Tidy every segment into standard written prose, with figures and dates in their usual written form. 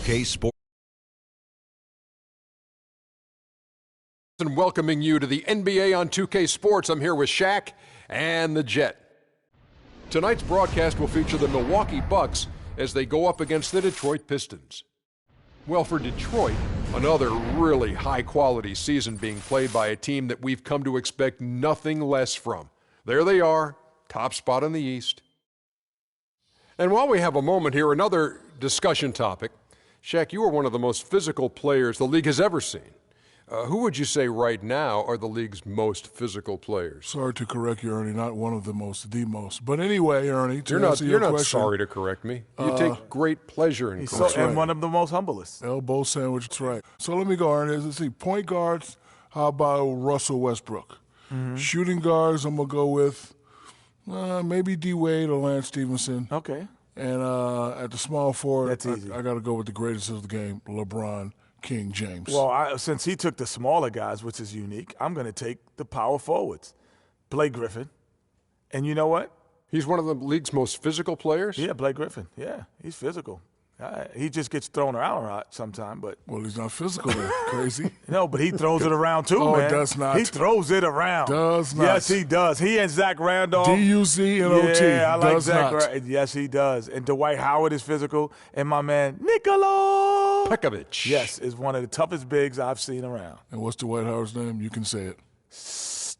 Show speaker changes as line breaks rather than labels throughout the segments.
2K Sports.
And welcoming you to the NBA on 2K Sports. I'm here with Shaq and the Jet. Tonight's broadcast will feature the Milwaukee Bucks as they go up against the Detroit Pistons. Well, for Detroit, another really high-quality season being played by a team that we've come to expect nothing less from. There they are, top spot in the East. And while we have a moment here, another discussion topic. Shaq, you are one of the most physical players the league has ever seen. Who would you say right now are the league's most physical players?
Sorry to correct you, Ernie. Not one of the most, the most. But anyway, Ernie,
you're not sorry to correct me. You take great pleasure in correcting.
And one of the most humblest.
Elbow sandwich, that's right. So let me go, Ernie. Let's see. Point guards, how about Russell Westbrook? Mm-hmm. Shooting guards, I'm going to go with maybe D. Wade or Lance Stevenson.
Okay.
And at the small forward,
that's easy.
I got to go with the greatest of the game, LeBron King James.
Well, since he took the smaller guys, which is unique, I'm going to take the power forwards. Blake Griffin. And you know what?
He's one of the league's most physical players?
Yeah, Blake Griffin. Yeah, he's physical. He just gets thrown around a lot sometimes, but...
Well, he's not physical, crazy.
No, but he throws it around too,
man.
Oh,
does not.
He throws it around.
Does not.
Yes, he does. He and Zach Randolph.
D-U-Z-N-O-T.
Yeah, I like
does
Zach.
not.
Yes, he does. And Dwight Howard is physical. And my man, Nikola
Pekovic.
Yes, is one of the toughest bigs I've seen around.
And what's Dwight Howard's name? You can say it.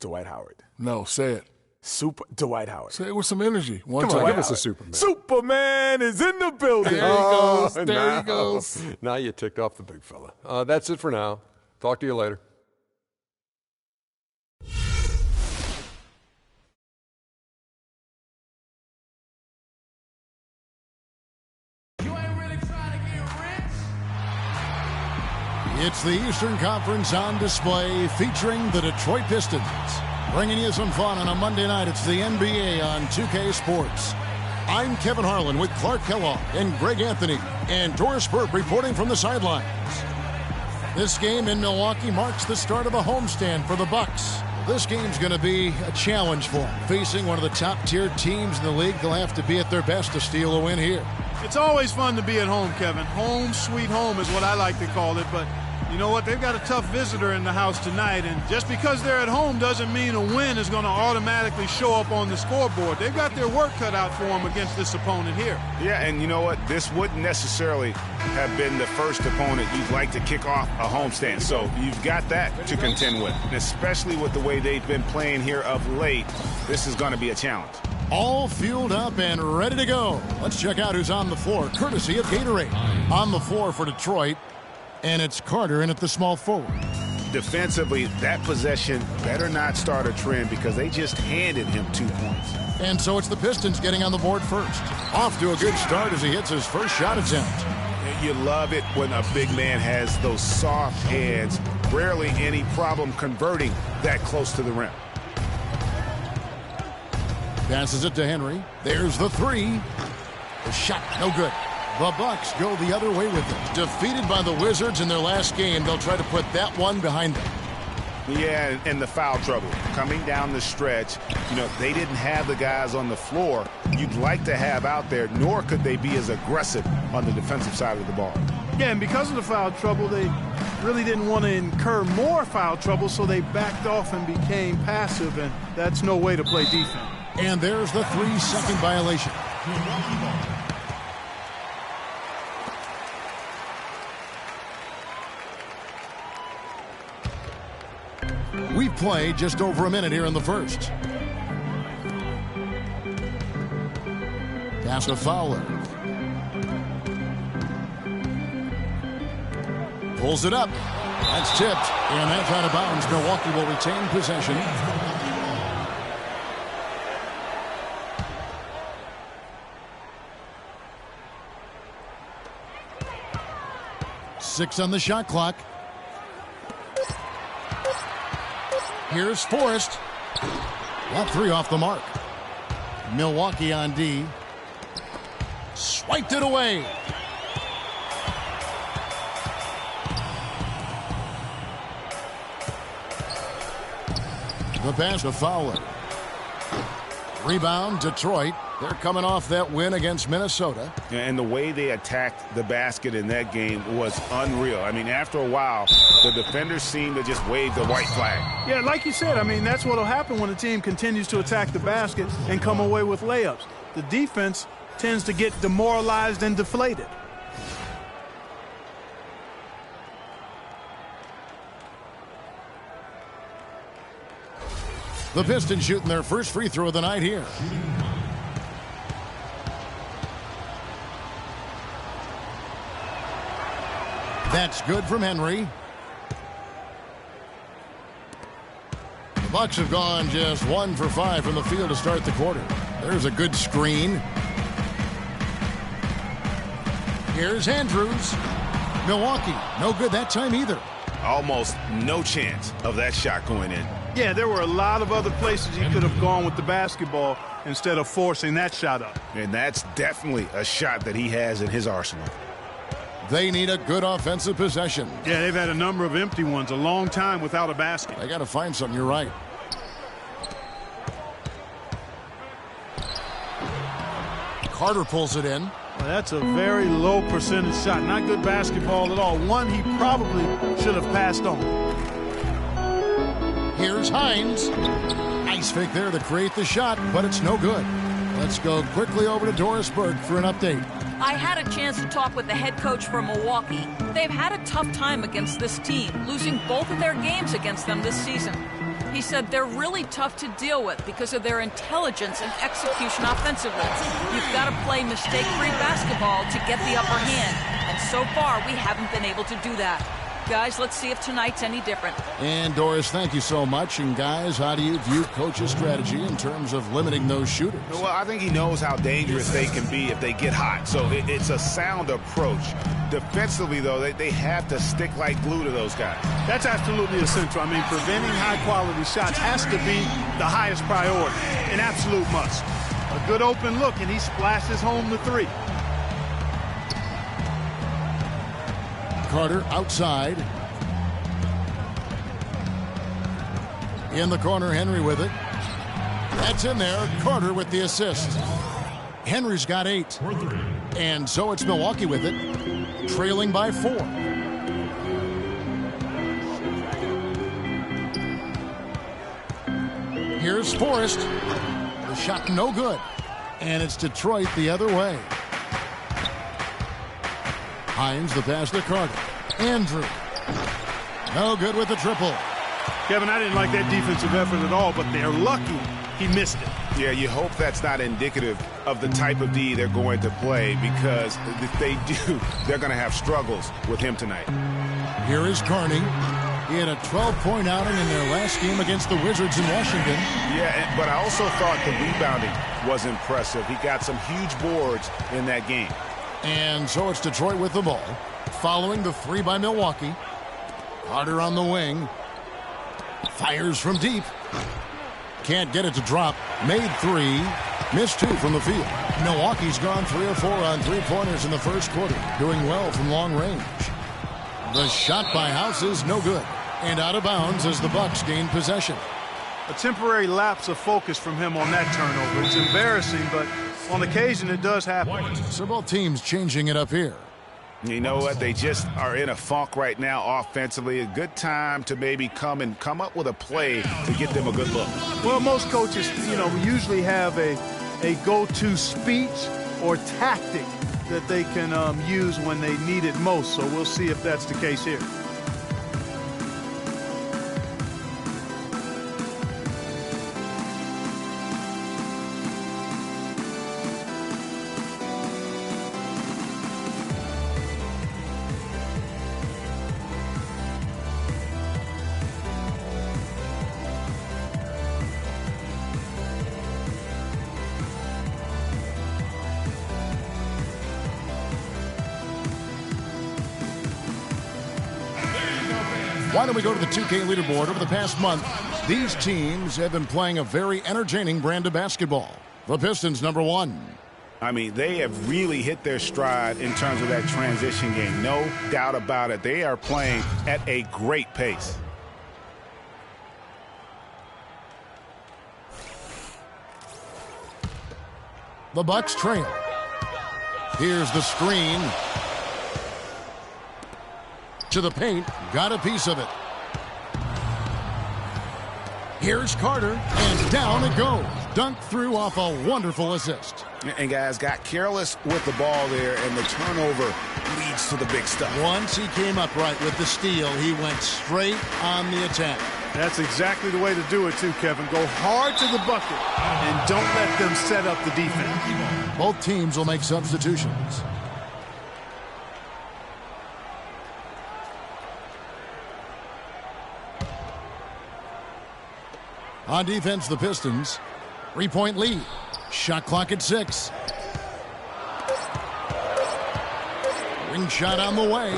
Dwight Howard.
No, say it.
Super Dwight Howard.
Say it with some energy.
Come on, give us a Superman.
Superman is in the building.
There he goes. There he goes.
Now you ticked off the big fella. That's it for now. Talk to you later.
It's the Eastern Conference on display featuring the Detroit Pistons. Bringing you some fun on a Monday night. It's the NBA on 2K Sports. I'm Kevin Harlan with Clark Kellogg and Greg Anthony and Doris Burke reporting from the sidelines. This game in Milwaukee marks the start of a homestand for the Bucks. This game's going to be a challenge for them. Facing one of the top-tier teams in the league, they'll have to be at their best to steal a win here.
It's always fun to be at home, Kevin. Home, sweet home is what I like to call it, but you know what? They've got a tough visitor in the house tonight, and just because they're at home doesn't mean a win is going to automatically show up on the scoreboard. They've got their work cut out for them against this opponent here.
Yeah, and you know what? This wouldn't necessarily have been the first opponent you'd like to kick off a homestand, so you've got that to contend with, and especially with the way they've been playing here of late, this is going to be a challenge.
All fueled up and ready to go. Let's check out who's on the floor, courtesy of Gatorade. On the floor for Detroit, and it's Carter in at the small forward.
Defensively, that possession better not start a trend because they just handed him 2 points.
And so it's the Pistons getting on the board first. Off to a good start as he hits his first shot attempt.
You love it when a big man has those soft hands. Rarely any problem converting that close to the rim.
Passes it to Henry. There's the three. The shot, no good. The Bucks go the other way with it. Defeated by the Wizards in their last game, they'll try to put that one behind them.
Yeah, and the foul trouble. Coming down the stretch, you know, they didn't have the guys on the floor you'd like to have out there, nor could they be as aggressive on the defensive side of the ball.
Yeah, and because of the foul trouble, they really didn't want to incur more foul trouble, so they backed off and became passive, and that's no way to play defense.
And there's the 3-second violation. We played just over a minute here in the first. Pass to Fowler. Pulls it up. That's tipped. And that's out of bounds. Milwaukee will retain possession. Six on the shot clock. Here's Forrest. Got three off the mark. Milwaukee on D. Swiped it away. The pass to Fowler. Rebound, Detroit. They're coming off that win against Minnesota.
And the way they attacked the basket in that game was unreal. I mean, after a while, the defenders seemed to just wave the white flag.
Yeah, like you said, I mean, that's what will happen when a team continues to attack the basket and come away with layups. The defense tends to get demoralized and deflated.
The Pistons shooting their first free throw of the night here. That's good from Henry. The Bucks have gone just 1 for 5 from the field to start the quarter. There's a good screen. Here's Andrews. Milwaukee, no good that time either.
Almost no chance of that shot going in.
Yeah, there were a lot of other places he could have gone with the basketball instead of forcing that shot up.
And that's definitely a shot that he has in his arsenal.
They need a good offensive possession.
Yeah, they've had a number of empty ones, a long time without a basket.
They got to find something, you're right. Carter pulls it in.
Well, that's a very low percentage shot. Not good basketball at all. One he probably should have passed on.
Here's Hines. Nice fake there to create the shot, but it's no good. Let's go quickly over to Doris Burke for an update.
I had a chance to talk with the head coach for Milwaukee. They've had a tough time against this team, losing both of their games against them this season. He said they're really tough to deal with because of their intelligence and execution offensively. You've got to play mistake-free basketball to get the upper hand, and so far we haven't been able to do that. Guys, let's see if tonight's any different.
And Doris, thank you so much. And guys, how do you view coach's strategy in terms of limiting those shooters?
Well, I think he knows how dangerous they can be if they get hot. So it's a sound approach. Defensively, though, they have to stick like glue to those guys.
That's absolutely essential. I mean, preventing high-quality shots has to be the highest priority, an absolute must. A good open look, and he splashes home the three.
Carter outside. In the corner, Henry with it. That's in there. Carter with the assist. Henry's got 8. And so it's Milwaukee with it, trailing by 4. Here's Forrest. The shot no good. And it's Detroit the other way. Hines, the pass to Carter. Andrew. No good with the triple.
Kevin, I didn't like that defensive effort at all, but they're lucky he missed it.
Yeah, you hope that's not indicative of the type of D they're going to play, because if they do, they're going to have struggles with him tonight.
Here is Carney. He had a 12-point outing in their last game against the Wizards in Washington.
Yeah, but I also thought the rebounding was impressive. He got some huge boards in that game.
And so it's Detroit with the ball, following the 3 by Milwaukee. Carter on the wing. Fires from deep. Can't get it to drop. Made 3. Missed 2 from the field. Milwaukee's gone 3 or 4 on 3-pointers in the first quarter, doing well from long range. The shot by House is no good, and out of bounds as the Bucks gain possession.
A temporary lapse of focus from him on that turnover. It's embarrassing, but on occasion it does happen.
So both teams changing it up here.
You know what? They just are in a funk right now offensively. A good time to maybe come up with a play to get them a good look.
Well, most coaches, usually have a go-to speech or tactic that they can use when they need it most. So we'll see if that's the case here.
Why don't we go to the 2K leaderboard? Over the past month, these teams have been playing a very entertaining brand of basketball. The Pistons, number 1.
I mean, they have really hit their stride in terms of that transition game. No doubt about it. They are playing at a great pace.
The Bucks trail. Here's the screen. To the paint. Got a piece of it. Here's Carter, and down it goes. Dunked through off a wonderful assist.
And guys got careless with the ball there, and the turnover leads to the big stuff.
Once he came up right with the steal, he went straight on the attack.
That's exactly the way to do it, too, Kevin. Go hard to the bucket and don't let them set up the defense.
Both teams will make substitutions. On defense, the Pistons. 3-point lead. Shot clock at 6. Ring shot on the way.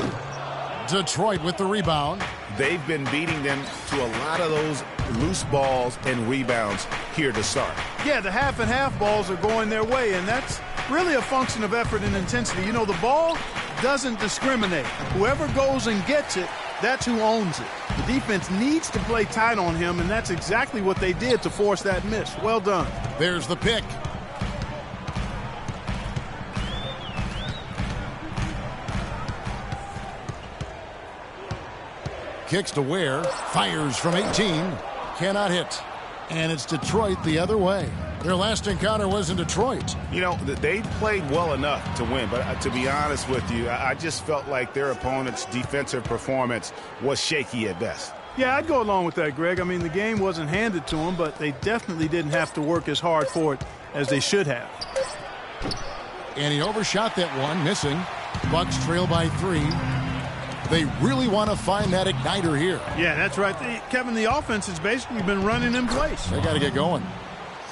Detroit with the rebound.
They've been beating them to a lot of those loose balls and rebounds here to start.
Yeah, the half and half balls are going their way, and that's really a function of effort and intensity. You know, the ball doesn't discriminate. Whoever goes and gets it, that's who owns it. The defense needs to play tight on him, and that's exactly what they did to force that miss. Well done.
There's the pick. Kicks to Ware. Fires from 18. Cannot hit. And it's Detroit the other way. Their last encounter was in Detroit.
You know, they played well enough to win, but to be honest with you, I just felt like their opponent's defensive performance was shaky at best.
Yeah, I'd go along with that, Greg. I mean, the game wasn't handed to them, but they definitely didn't have to work as hard for it as they should have.
And he overshot that one, missing. Bucks trail by 3. They really want to find that igniter here.
Yeah, that's right. Kevin, the offense has basically been running in place.
They got to get going.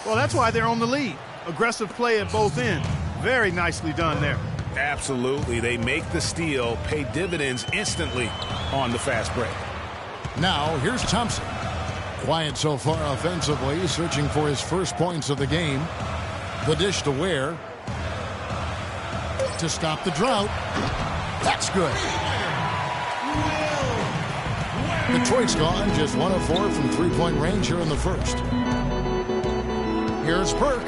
Well, that's why they're on the lead. Aggressive play at both ends. Very nicely done there.
Absolutely. They make the steal, pay dividends instantly on the fast break.
Now, here's Thompson. Quiet so far offensively, searching for his first points of the game. The dish to Ware. To stop the drought. That's good. Detroit's gone just 1 of 4 from three-point range here in the first. Here's Burke.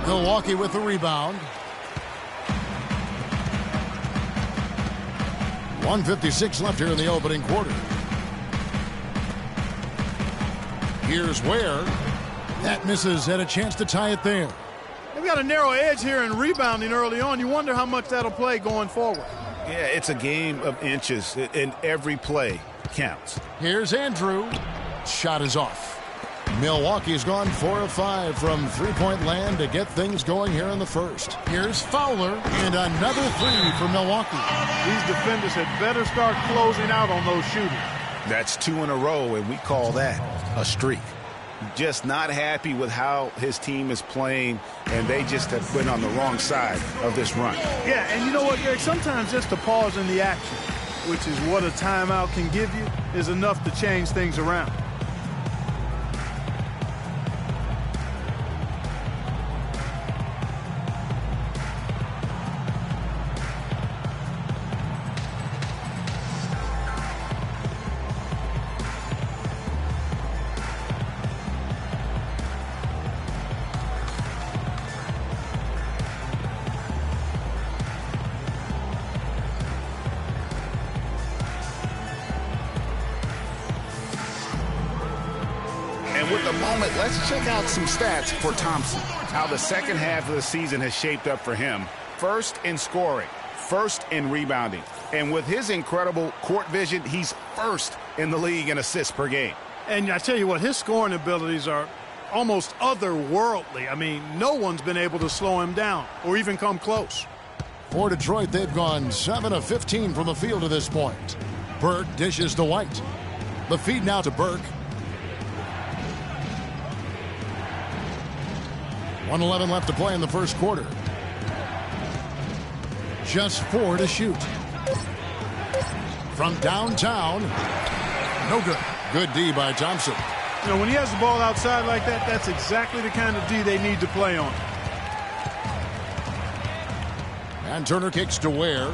Milwaukee with the rebound. 1:56 left here in the opening quarter. Here's Ware. That misses. Had a chance to tie it there.
They've got a narrow edge here in rebounding early on. You wonder how much that'll play going forward.
Yeah, it's a game of inches, and every play counts.
Here's Andrew. Shot is off. Milwaukee's gone 4 of 5 from three-point land to get things going here in the first. Here's Fowler, and another 3 for Milwaukee.
These defenders had better start closing out on those shooters.
That's 2 in a row, and we call that a streak. Just not happy with how his team is playing, and they just have been on the wrong side of this run.
Yeah, and you know what, Greg? Sometimes just a pause in the action, which is what a timeout can give you, is enough to change things around.
Let's check out some stats for Thompson. How the second half of the season has shaped up for him. First in scoring, first in rebounding. And with his incredible court vision, he's first in the league in assists per game.
And I tell you what, his scoring abilities are almost otherworldly. I mean, no one's been able to slow him down or even come close.
For Detroit, they've gone 7 of 15 from the field to this point. Burke dishes to White. The feed now to Burke. 1:11 left to play in the first quarter. Just 4 to shoot. From downtown. No good. Good D by Thompson.
You know, when he has the ball outside like that, that's exactly the kind of D they need to play on.
And Turner kicks to Ware.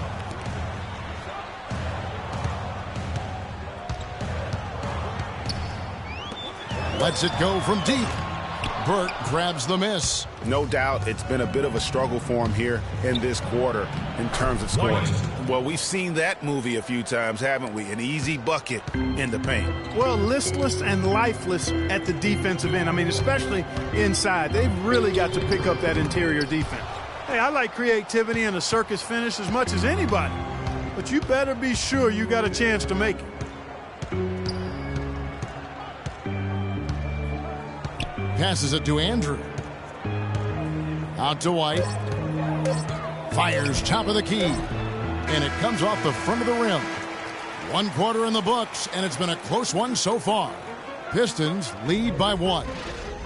Lets it go from deep. Burke grabs the miss.
No doubt it's been a bit of a struggle for him here in this quarter in terms of scoring. Well, we've seen that movie a few times, haven't we? An easy bucket in the paint.
Well, listless and lifeless at the defensive end. I mean, especially inside. They've really got to pick up that interior defense. Hey, I like creativity and a circus finish as much as anybody. But you better be sure you got a chance to make it.
Passes it to Andrew. Out to White. Fires top of the key. And it comes off the front of the rim. 1 quarter in the books, and it's been a close one so far. Pistons lead by 1.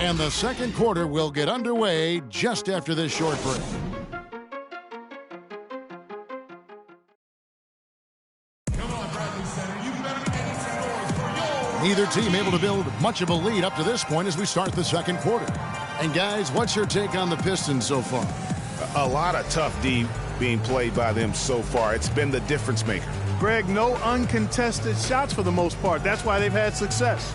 And the second quarter will get underway just after this short break. Neither team able to build much of a lead up to this point as we start the second quarter. And guys, what's your take on the Pistons so far?
A lot of tough D being played by them so far. It's been the difference maker.
Greg, no uncontested shots for the most part. That's why they've had success.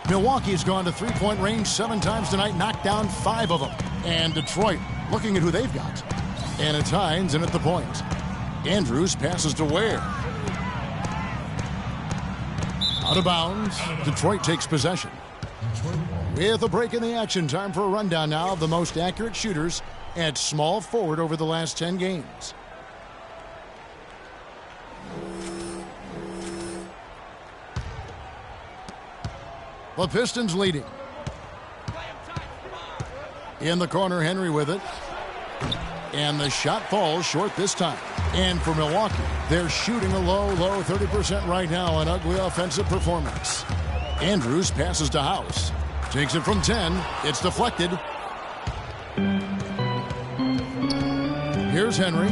Milwaukee's gone to three-point range 7 times tonight, knocked down 5 of them. And Detroit, looking at who they've got. And it's Hines in at the point. Andrews passes to Ware. Out of bounds. Detroit takes possession. With a break in the action, time for a rundown now of the most accurate shooters at small forward over the last 10 games. The Pistons leading. In the corner, Henry with it. And the shot falls short this time. And for Milwaukee, they're shooting a low 30% right now. An ugly offensive performance. Andrews passes to House. Takes it from 10. It's deflected. Here's Henry.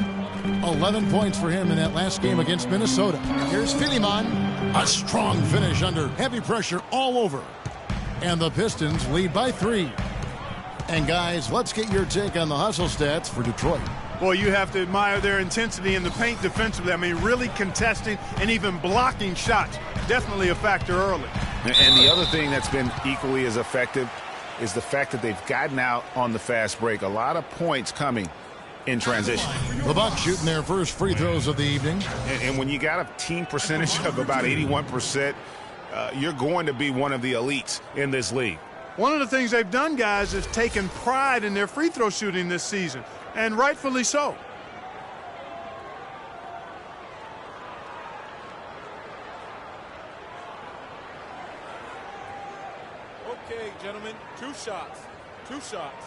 11 points for him in that last game against Minnesota. Here's Philemon. A strong finish under heavy pressure all over. And the Pistons lead by 3. And guys, let's get your take on the hustle stats for Detroit.
Boy, you have to admire their intensity in the paint defensively. I mean, really contesting and even blocking shots. Definitely a factor early.
And the other thing that's been equally as effective is the fact that they've gotten out on the fast break. A lot of points coming in transition.
The Bucks shooting their first free throws of the evening.
And when you got a team percentage of about 81%, you're going to be one of the elites in this league.
One of the things they've done, guys, is taken pride in their free throw shooting this season, and rightfully so.
Okay, gentlemen, 2 shots. 2 shots.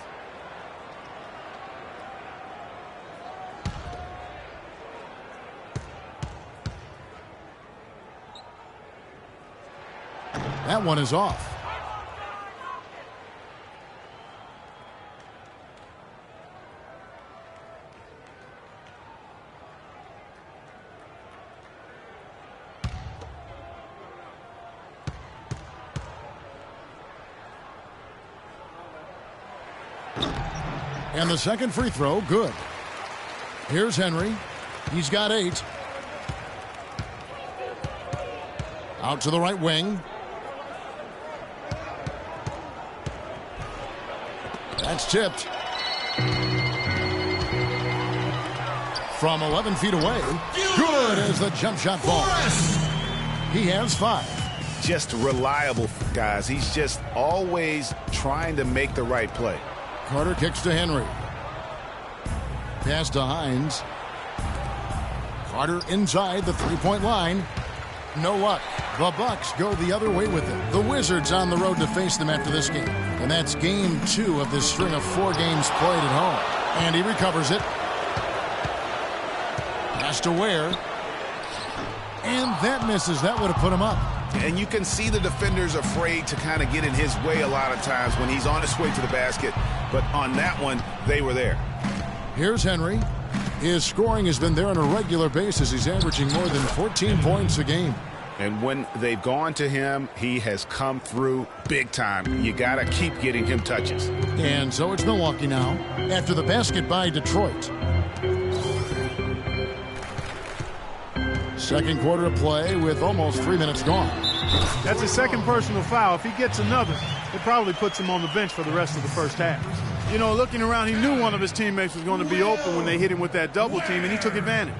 That one is off. And the second free throw, good. Here's Henry. He's got 8. Out to the right wing. That's tipped. From 11 feet away. Good as the jump shot falls. He has 5.
Just reliable, guys. He's just always trying to make the right play.
Carter kicks to Henry. Pass to Hines. Carter inside the three-point line. No luck. The Bucks go the other way with it. The Wizards on the road to face them after this game. And that's game 2 of this string of 4 games played at home. And he recovers it. Pass to Ware. And that misses. That would have put him up.
And you can see the defenders afraid to kind of get in his way a lot of times when he's on his way to the basket. But on that one, they were there.
Here's Henry. His scoring has been there on a regular basis. He's averaging more than 14 points a game.
And when they've gone to him, he has come through big time. You got to keep getting him touches.
And so it's Milwaukee now after the basket by Detroit. Second quarter of play with almost 3 minutes gone.
That's his second personal foul. If he gets another, it probably puts him on the bench for the rest of the first half. You know, looking around, he knew one of his teammates was going to be open when they hit him with that double team, and he took advantage.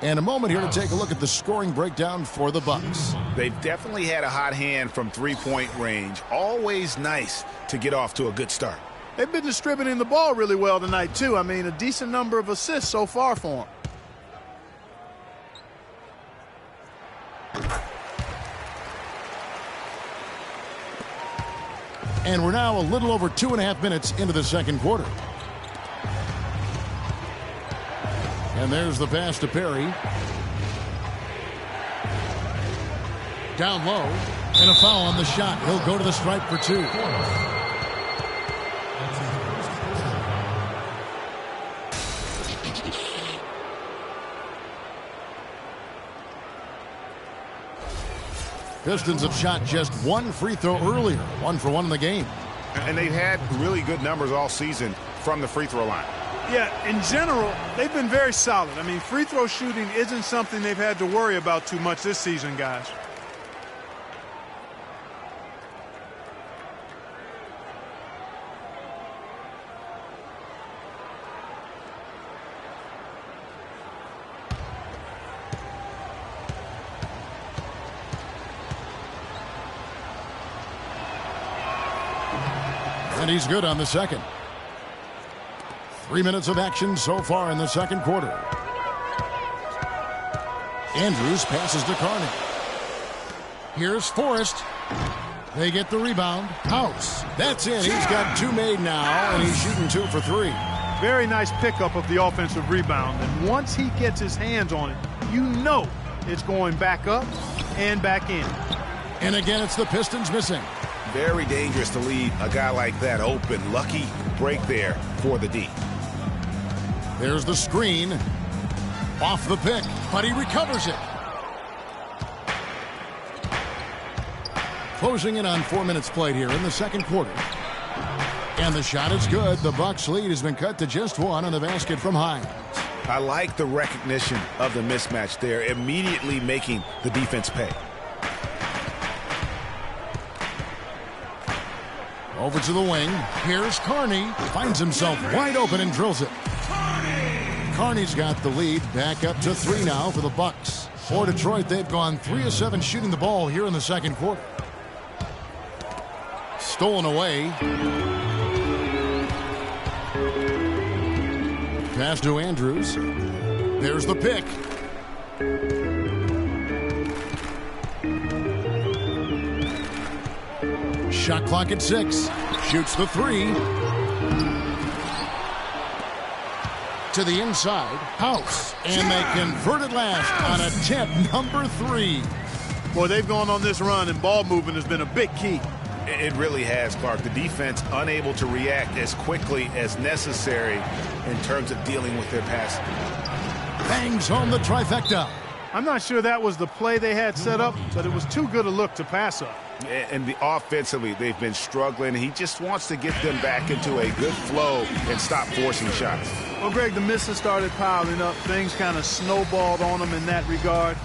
And a moment here to take a look at the scoring breakdown for the Bucks.
They've definitely had a hot hand from three-point range. Always nice to get off to a good start.
They've been distributing the ball really well tonight, too. I mean, a decent number of assists so far for them.
And we're now a little over 2.5 minutes into the second quarter. And there's the pass to Perry. Down low. And a foul on the shot. He'll go to the stripe for 2. Pistons have shot just 1 free throw earlier. 1 for 1 in the game.
And they've had really good numbers all season from the free throw line.
Yeah, in general, they've been very solid. I mean, free throw shooting isn't something they've had to worry about too much this season, guys.
And he's good on the second. 3 minutes of action so far in the second quarter. Andrews passes to Carney. Here's Forrest. They get the rebound. House. That's it. He's got 2 made now, and he's shooting 2 for 3.
Very nice pickup of the offensive rebound. And once he gets his hands on it, you know it's going back up and back in.
And again, it's the Pistons missing.
Very dangerous to leave a guy like that open. Lucky break there for the D.
There's the screen. Off the pick, but he recovers it. Closing in on 4 minutes played here in the second quarter. And the shot is good. The Bucks lead has been cut to just 1 on the basket from Hines.
I like the recognition of the mismatch there, immediately making the defense pay.
Over to the wing. Here's Carney. Finds himself wide open and drills it. Carney's got the lead. Back up to 3 now for the Bucks. For Detroit, they've gone 3 of 7 shooting the ball here in the second quarter. Stolen away. Pass to Andrews. There's the pick. Shot clock at 6. Shoots the 3. To the inside. House. And they convert it last on attempt number 3.
Boy, they've gone on this run, and ball movement has been a big key.
It really has, Clark. The defense unable to react as quickly as necessary in terms of dealing with their passing.
Bangs home the trifecta.
I'm not sure that was the play they had set up, but it was too good a look to pass up.
And offensively, they've been struggling. He just wants to get them back into a good flow and stop forcing shots.
Well, Greg, the misses started piling up. Things kind of snowballed on them in that regard.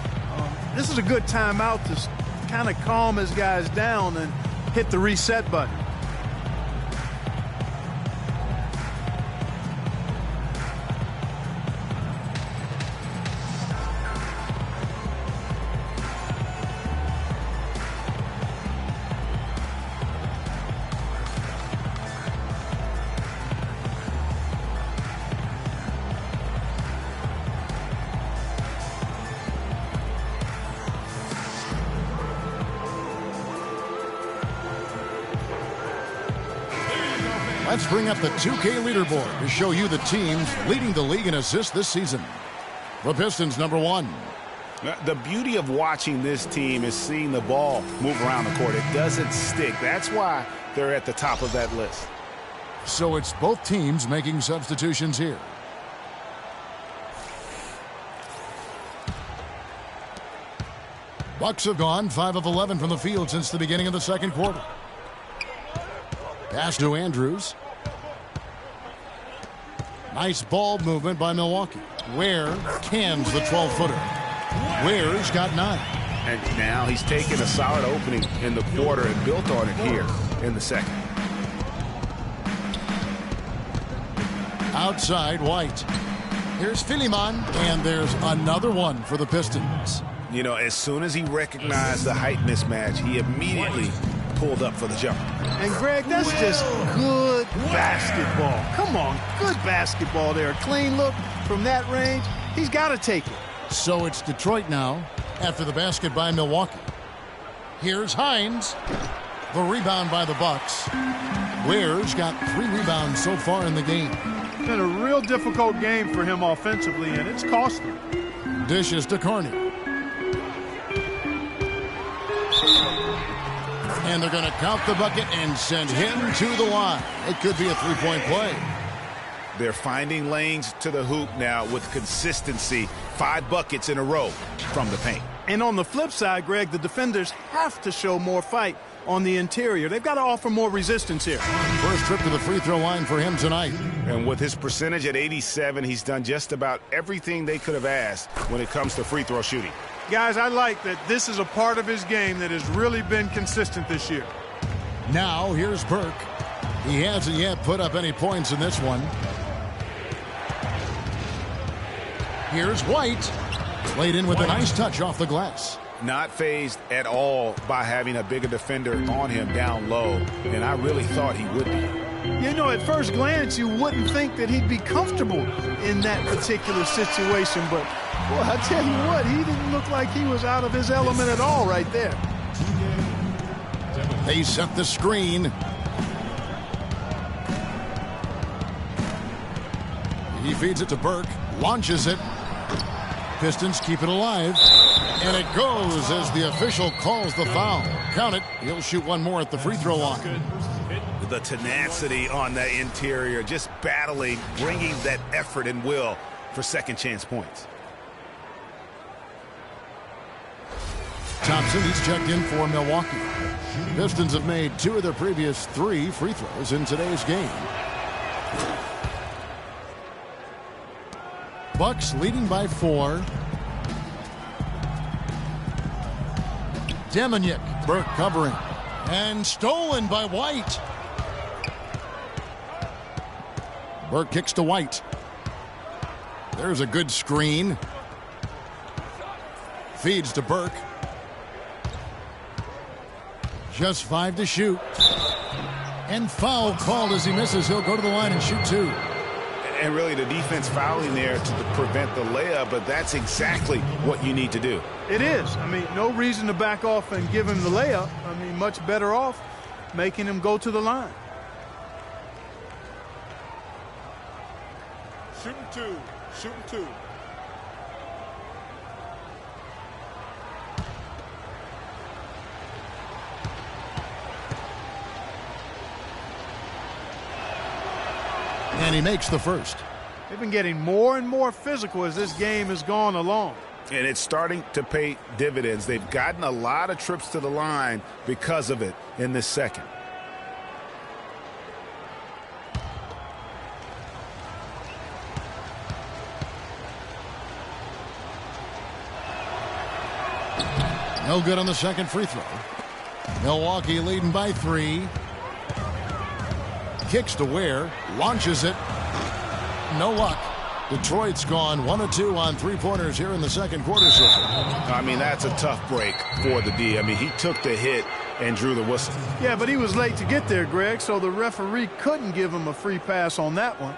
This is a good timeout to kind of calm his guys down and hit the reset button.
Let's bring up the 2K leaderboard to show you the teams leading the league in assists this season. The Pistons, number 1.
The beauty of watching this team is seeing the ball move around the court. It doesn't stick. That's why they're at the top of that list.
So it's both teams making substitutions here. Bucks have gone 5 of 11 from the field since the beginning of the second quarter. Pass to Andrews. Nice ball movement by Milwaukee. Ware cans the 12-footer. Ware's got 9.
And now he's taken a solid opening in the quarter and built on it here in the second.
Outside, White. Here's Philemon, and there's another one for the Pistons.
You know, as soon as he recognized the height mismatch, he immediately pulled up for the jumper.
And, Greg, that's just good basketball. Come on, good basketball there. Clean look from that range. He's got to take it.
So it's Detroit now after the basket by Milwaukee. Here's Hines. The rebound by the Bucks. Ware's got 3 rebounds so far in the game.
It's been a real difficult game for him offensively, and it's cost him.
Dishes to Carney. And they're going to count the bucket and send him to the line. It could be a 3-point play.
They're finding lanes to the hoop now with consistency. 5 buckets in a row from the paint.
And on the flip side, Greg, the defenders have to show more fight on the interior. They've got to offer more resistance here.
First trip to the free throw line for him tonight.
And with his percentage at 87, he's done just about everything they could have asked when it comes to free throw shooting.
Guys, I like that this is a part of his game that has really been consistent this year.
Now, here's Burke. He hasn't yet put up any points in this one. Here's White. Played in with a nice touch off the glass.
Not fazed at all by having a bigger defender on him down low, and I really thought he would be.
You know, at first glance, you wouldn't think that he'd be comfortable in that particular situation, but, well, I tell you what, he didn't look like he was out of his element at all right there.
They set the screen. He feeds it to Burke, launches it. Pistons keep it alive. And it goes as the official calls the foul. Count it. He'll shoot one more at the free throw line.
The tenacity on the interior, just battling, bringing that effort and will for second chance points.
Thompson, he's checked in for Milwaukee. Pistons have made 2 of their previous 3 free throws in today's game. Bucks leading by 4. Demonic, Burke covering. And stolen by White. Burke kicks to White. There's a good screen. Feeds to Burke. Just 5 to shoot. And foul called as he misses. He'll go to the line and shoot 2.
And really the defense fouling there to prevent the layup, but that's exactly what you need to do.
It is. I mean, no reason to back off and give him the layup. I mean, much better off making him go to the line.
Shooting 2. Shooting 2.
And he makes the first.
They've been getting more and more physical as this game has gone along.
And it's starting to pay dividends. They've gotten a lot of trips to the line because of it in this second.
No good on the second free throw. Milwaukee leading by 3. Kicks to Ware, launches it. No luck. Detroit's gone 1 of 2 on 3-pointers here in the second quarter.
I mean, that's a tough break for the D. I mean, he took the hit and drew the whistle.
Yeah, but he was late to get there, Greg, so the referee couldn't give him a free pass on that one.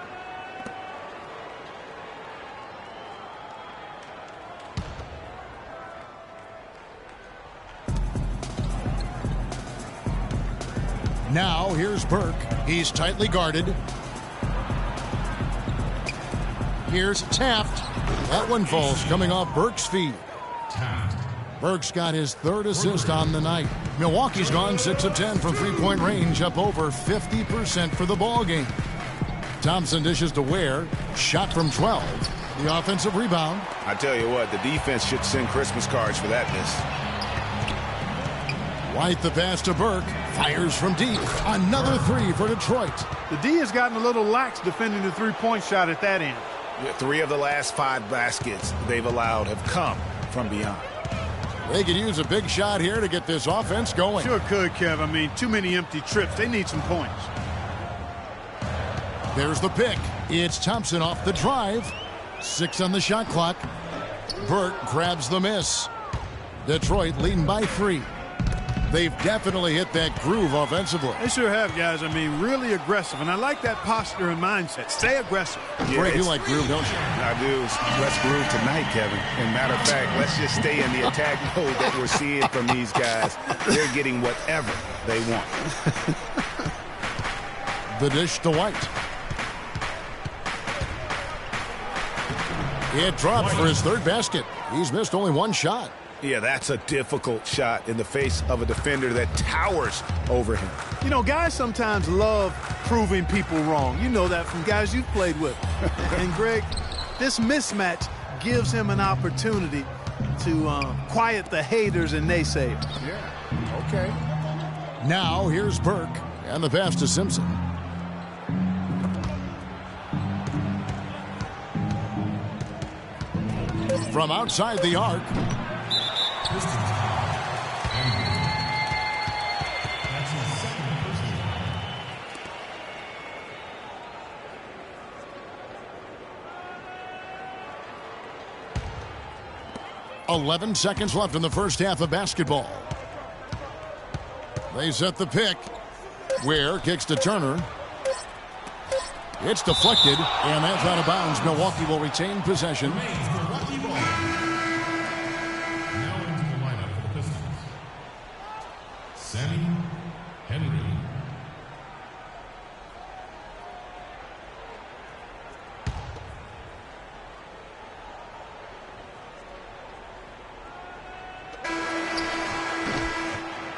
Now here's Burke. He's tightly guarded. Here's Taft. That one falls coming off Burke's feet. Burke's got his third assist on the night. Milwaukee's gone 6 of 10 from three-point range, up over 50% for the ball game. Thompson dishes to Ware. Shot from 12. The offensive rebound.
I tell you what, the defense should send Christmas cards for that miss.
White the pass to Burke. Fires from deep. Another three for Detroit.
The D has gotten a little lax defending the three-point shot at that end.
3 of the last 5 baskets they've allowed have come from beyond.
They could use a big shot here to get this offense going.
Sure could, Kev. I mean, too many empty trips. They need some points.
There's the pick. It's Thompson off the drive. 6 on the shot clock. Burke grabs the miss. Detroit leading by 3. They've definitely hit that groove offensively.
They sure have, guys. I mean, really aggressive. And I like that posture and mindset. Stay aggressive.
Yeah,
Greg, you like groove, don't you?
I do. Let's groove tonight, Kevin. And matter of fact, let's just stay in the attack mode that we're seeing from these guys. They're getting whatever they want.
The dish to White. It drops for his third basket. He's missed only 1 shot.
Yeah, that's a difficult shot in the face of a defender that towers over him.
You know, guys sometimes love proving people wrong. You know that from guys you've played with. And, Greg, this mismatch gives him an opportunity to quiet the haters and naysayers.
Yeah, okay.
Now here's Burke and the pass to Simpson. From outside the arc. "11 seconds left in the first half of basketball. They set the pick. Ware kicks to Turner. It's deflected, and that's out of bounds. Milwaukee will retain possession.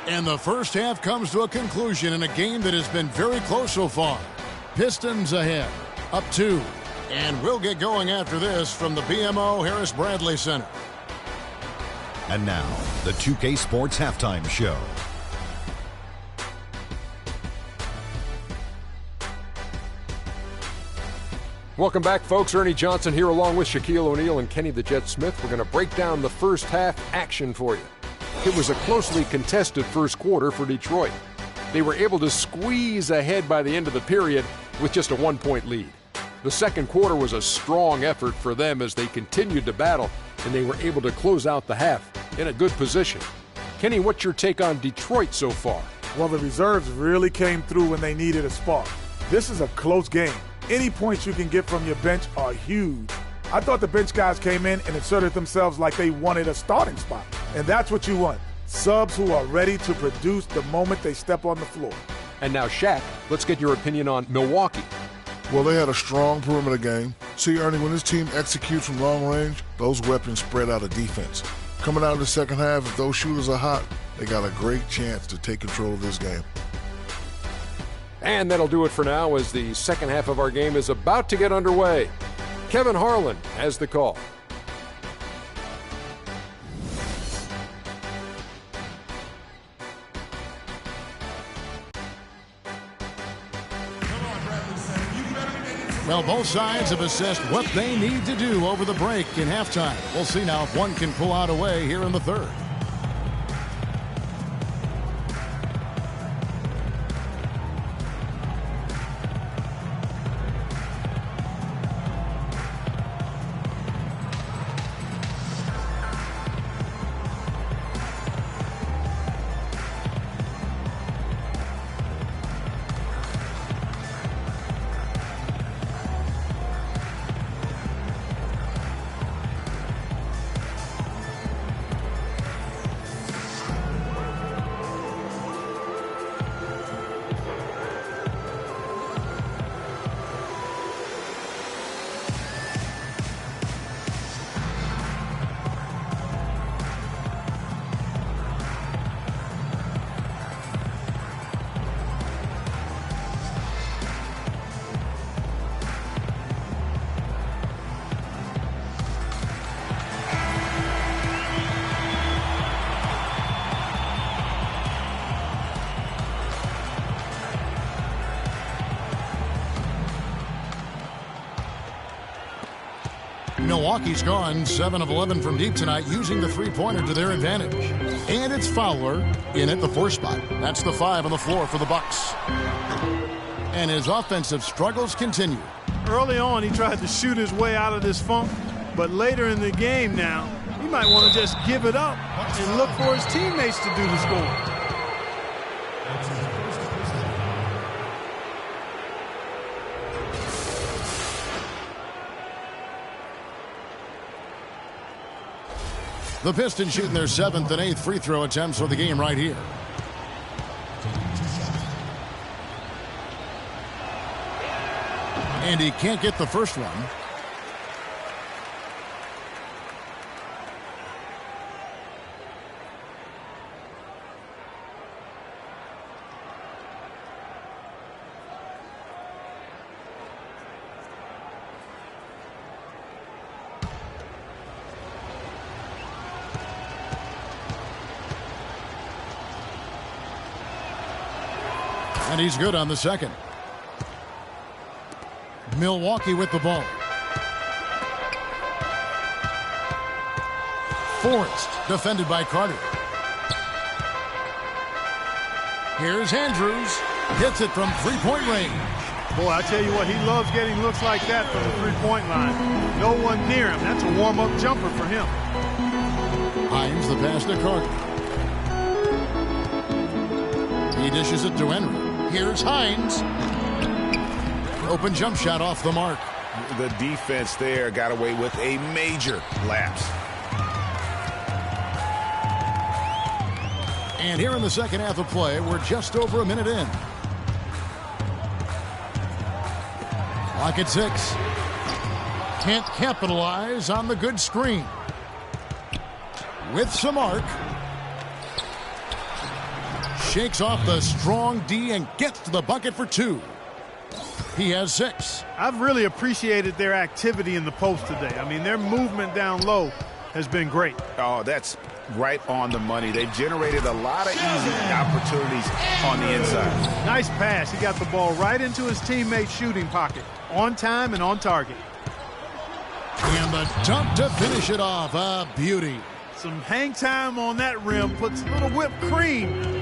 And the first half comes to a conclusion in a game that has been very close so far. Pistons ahead, up 2. And we'll get going after this from the BMO Harris Bradley Center.
And now, the 2K Sports Halftime Show.
Welcome back, folks. Ernie Johnson here along with Shaquille O'Neal and Kenny the Jet Smith. We're going to break down the first half action for you. It was a closely contested first quarter for Detroit. They were able to squeeze ahead by the end of the period with just a 1-point lead. The second quarter was a strong effort for them as they continued to battle, and they were able to close out the half in a good position. Kenny, what's your take on Detroit so far?
Well, the reserves really came through when they needed a spark. This is a close game. Any points you can get from your bench are huge. I thought the bench guys came in and asserted themselves like they wanted a starting spot. And that's what you want. Subs who are ready to produce the moment they step on the floor.
And now, Shaq, let's get your opinion on Milwaukee.
Well, they had a strong perimeter game. See, Ernie, when this team executes from long range, those weapons spread out of defense. Coming out of the second half, if those shooters are hot, they got a great chance to take control of this game.
And that'll do it for now as the second half of our game is about to get underway. Kevin Harlan has the call.
Well, both sides have assessed what they need to do over the break in halftime. We'll see now if one can pull out a way here in the third. Milwaukee's gone 7 of 11 from deep tonight, using the three-pointer to their advantage. And it's Fowler in at the 4 spot. That's the 5 on the floor for the Bucks. And his offensive struggles continue.
Early on, he tried to shoot his way out of this funk, but later in the game now, he might want to just give it up and look for his teammates to do the scoring.
The Pistons shooting their 7th and 8th free throw attempts for the game right here. And he can't get the first one. And he's good on the second. Milwaukee with the ball. Forrest, defended by Carter. Here's Andrews. Hits it from three-point range.
Boy, I tell you what, he loves getting looks like that from the three-point line. No one near him. That's a warm-up jumper for him.
Hines the pass to Carter. He dishes it to Henry. Here's Hines. Open jump shot off the mark.
The defense there got away with a major lapse.
And here in the second half of play, we're just over a minute in. Clock at 6. Can't capitalize on the good screen. With some arc. Shakes off the strong D and gets to the bucket for 2. He has 6.
I've really appreciated their activity in the post today. I mean, their movement down low has been great.
Oh, that's right on the money. They've generated a lot of easy opportunities on the inside.
Nice pass. He got the ball right into his teammate's shooting pocket. On time and on target.
And the dunk to finish it off. A beauty.
Some hang time on that rim. Puts a little whipped cream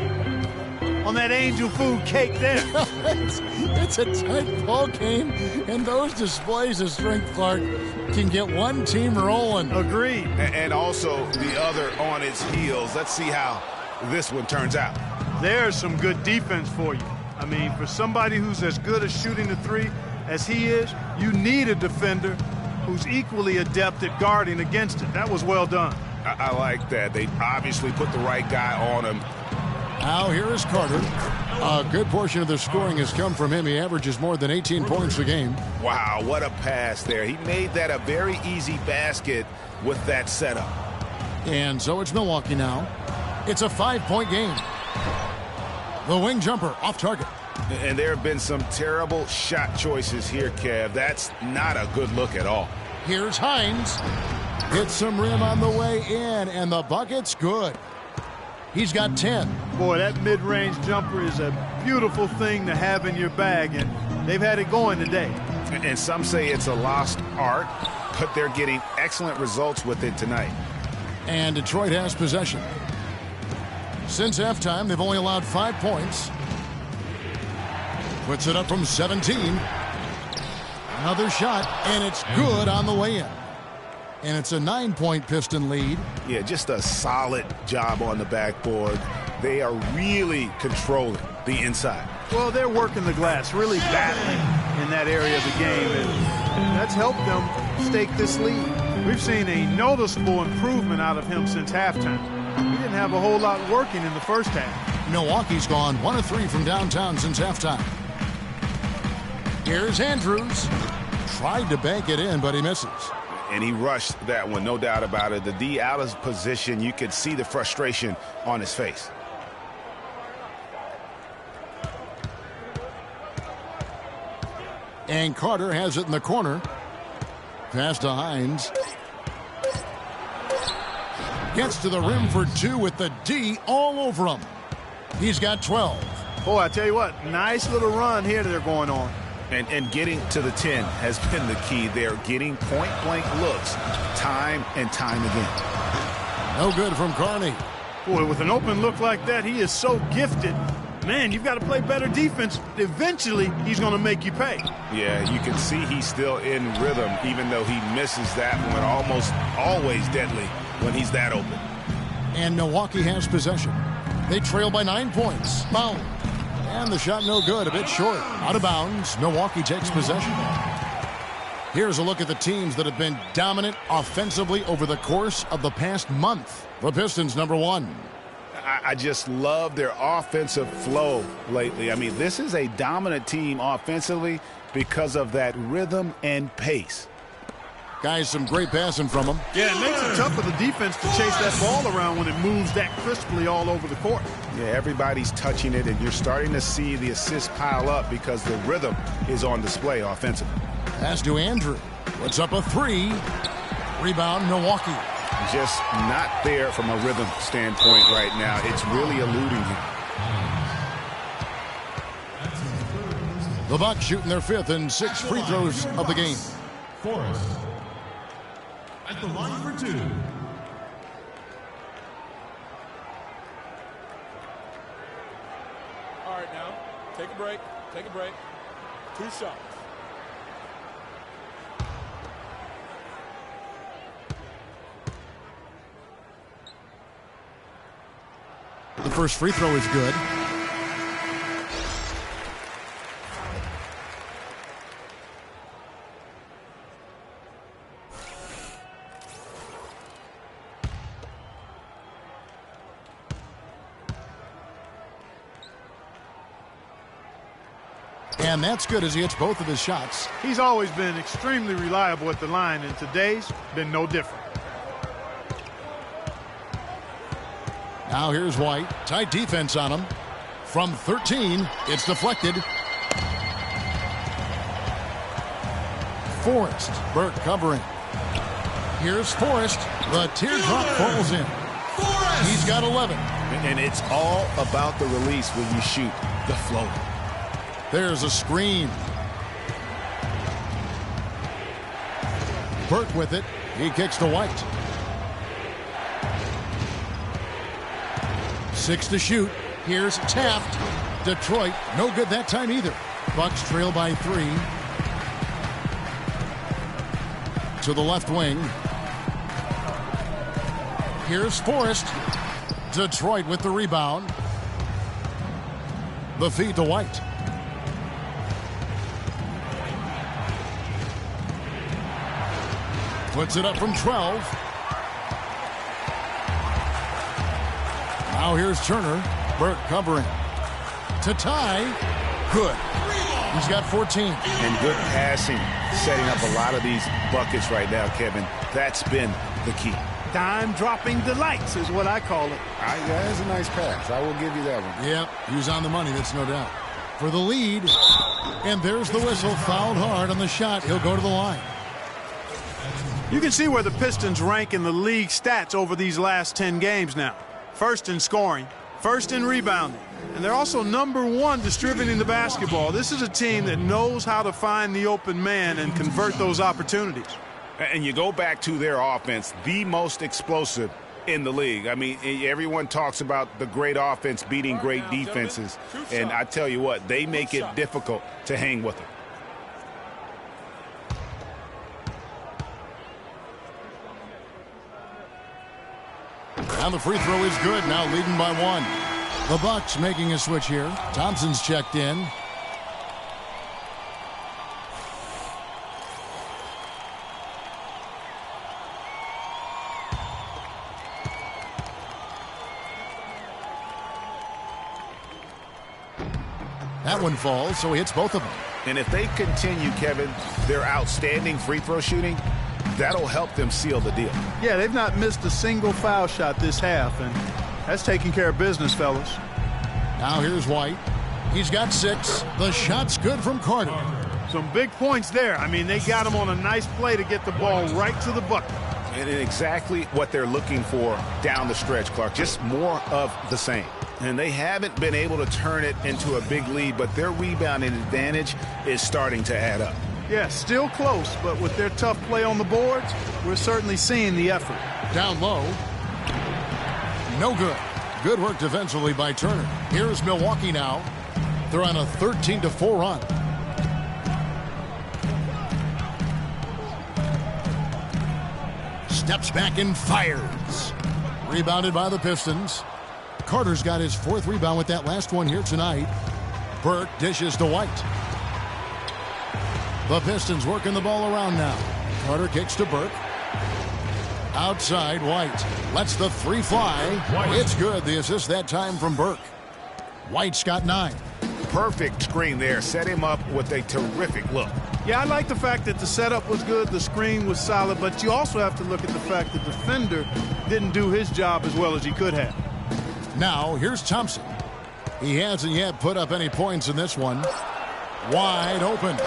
on that angel food cake there.
It's a tight ball game, and those displays of strength, Clark, can get one team rolling.
Agreed.
And also the other on its heels. Let's see how this one turns out.
There's some good defense for you. I mean, for somebody who's as good at shooting the three as he is, you need a defender who's equally adept at guarding against it. That was well done.
I like that. They obviously put the right guy on him.
Now here is Carter. A good portion of the scoring has come from him. He averages more than 18 points a game.
Wow, what a pass there. He made that a very easy basket with that setup.
And so it's Milwaukee now. It's a 5-point game. The wing jumper off target.
And there have been some terrible shot choices here, Kev. That's not a good look at all.
Here's Hines. Hits some rim on the way in, and the bucket's good. He's got 10.
Boy, that mid-range jumper is a beautiful thing to have in your bag, and they've had it going today.
And some say it's a lost art, but they're getting excellent results with it tonight.
And Detroit has possession. Since halftime, they've only allowed 5 points. Puts it up from 17. Another shot, and it's good on the way in. And it's a 9-point Piston lead.
Yeah, just a solid job on the backboard. They are really controlling the inside.
Well, they're working the glass, really battling in that area of the game, and that's helped them stake this lead. We've seen a noticeable improvement out of him since halftime. He didn't have a whole lot working in the first half.
Milwaukee's gone 1 of 3 from downtown since halftime. Here's Andrews. Tried to bank it in, but he misses.
And he rushed that one, no doubt about it. The D out of position, you could see the frustration on his face.
And Carter has it in the corner. Pass to Hines. Gets to the rim for 2 with the D all over him. He's got 12.
Boy, I tell you what, nice little run here that they're going on.
And getting to the 10 has been the key. They're getting point-blank looks time and time again.
No good from Carney.
Boy, with an open look like that, he is so gifted. Man, you've got to play better defense. Eventually, he's going to make you pay.
Yeah, you can see he's still in rhythm, even though he misses that one. Almost always deadly when he's that open.
And Milwaukee has possession. They trail by 9 points. Foul. And the shot no good, a bit short. Out of bounds, Milwaukee takes possession. Here's a look at the teams that have been dominant offensively over the course of the past month. The Pistons, number 1.
I just love their offensive flow lately. I mean, this is a dominant team offensively because of that rhythm and pace.
Guys, some great passing from them.
Yeah, it makes it tough for the defense to chase that ball around when it moves that crisply all over the court.
Yeah, everybody's touching it, and you're starting to see the assists pile up because the rhythm is on display offensively.
Pass to Andrew. Puts up a 3. Rebound, Milwaukee.
Just not there from a rhythm standpoint right now. It's really eluding him.
The Bucks shooting their 5th and 6th free throws of the game.
Forrest at the line for 2.
All right, now, take a break. 2 shots.
The first free throw is good. And that's good as he hits both of his shots.
He's always been extremely reliable at the line, and today's been no different.
Now here's White. Tight defense on him. From 13, it's deflected. Forrest. Burke covering. Here's Forrest. The teardrop falls in.
Forrest!
He's got 11.
And it's all about the release when you shoot the floater.
There's a screen. Burke with it. He kicks to White. 6 to shoot. Here's Taft. Detroit, no good that time either. Bucks trail by 3. To the left wing. Here's Forrest. Detroit with the rebound. The feed to White. Puts it up from 12. Now here's Turner. Burke covering. To tie. Good. He's got 14.
And good passing, setting up a lot of these buckets right now, Kevin. That's been the key.
Dime-dropping delights is what I call it.
That is a nice pass. I will give you that one.
Yep, he was on the money, that's no doubt. For the lead. And there's the whistle. Fouled hard on the shot. He'll go to the line.
You can see where the Pistons rank in the league stats over these last 10 games now. First in scoring, first in rebounding, and they're also number 1 distributing the basketball. This is a team that knows how to find the open man and convert those opportunities.
And you go back to their offense, the most explosive in the league. I mean, everyone talks about the great offense beating great defenses, and I tell you what, they make it difficult to hang with them.
And the free throw is good, now leading by 1. The Bucks making a switch here. Thompson's checked in. That one falls, so he hits both of them.
And if they continue, Kevin, their outstanding free throw shooting, that'll help them seal the deal.
Yeah, they've not missed a single foul shot this half, and that's taking care of business, fellas.
Now here's White. He's got 6. The shot's good from Carter.
Some big points there. I mean, they got him on a nice play to get the ball right to the bucket.
And exactly what they're looking for down the stretch, Clark. Just more of the same. and they haven't been able to turn it into a big lead, but their rebounding advantage is starting to add up.
Yeah, still close, but with their tough play on the boards, we're certainly seeing the effort.
Down low. No good. Good work defensively by Turner. Here's Milwaukee now. They're on a 13-4 run. Steps back and fires. Rebounded by the Pistons. Carter's got his 4th rebound with that last one here tonight. Burke dishes to White. The Pistons working the ball around now. Carter kicks to Burke. Outside, White lets the 3 fly. White. It's good. The assist that time from Burke. White's got 9.
Perfect screen there. Set him up with a terrific look.
Yeah, I like the fact that the setup was good, the screen was solid, but you also have to look at the fact that the defender didn't do his job as well as he could have.
Now, here's Thompson. He hasn't yet put up any points in this one. Wide open.